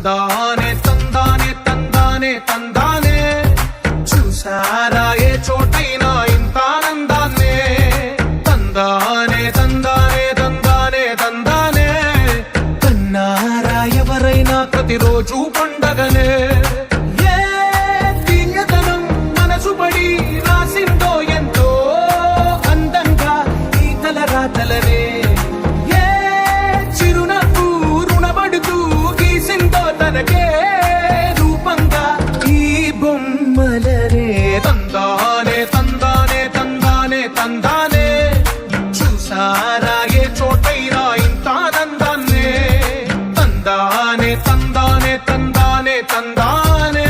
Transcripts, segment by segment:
తందానే తందానే తందానే తందానే చూసారా ఏ చోటైనా ఇంత ఆనందాన్నే తందానే తందానే తందానే తందానే కన్నారా ఎవరైనా ప్రతిరోజు పండగనే ఏ తీయదనం మనసు పడి రాసిందో ఎంతో అందంగా ఈ తలరాతలనే తనకే రూపంగా ఈ బొమ్మలనే తందానే తందానే తందానే తందానే చూసారా ఏ చోటైనా ఇంత ఆనందాన్నే తందానే తందానే తందానే తందానే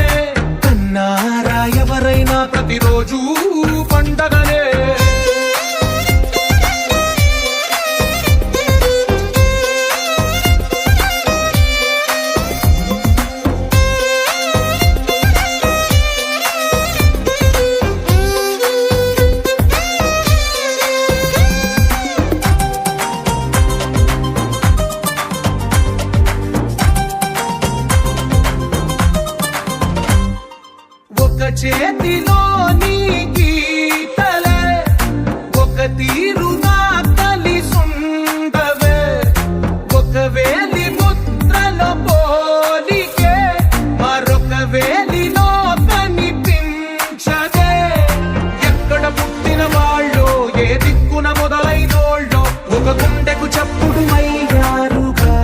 కన్నారా ఎవరైనా ప్రతిరోజు పండగనే చేతిలో నీ గీతలే ఒక తీరుగా కలిసుండవే ఒక వేలి ముద్రల పోలికే మరొక వేలిలో కనిపించదే ఎక్కడ పుట్టిన వాళ్ళు ఏ దిక్కున మొదలైనోళ్ళో ఒక గుండెకు చప్పుడు అయ్యారుగా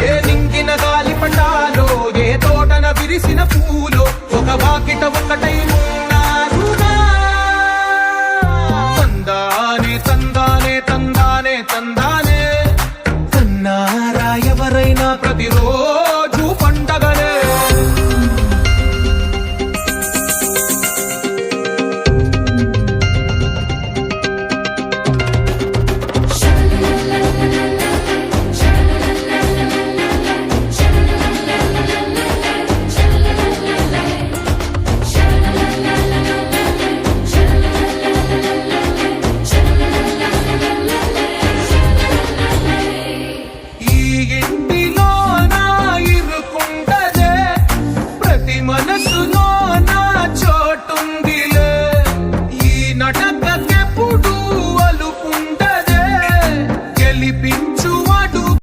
ఏ నింగిన గాలి పటాలో ఏ తోటన విరిసిన పూలో ఒక వాకిట ఒకటై ఉన్నారుగా తందానే తందానే తందానే తందానే కన్నారా ఎవరైనా ప్రతిరోజు పండగనే మనసు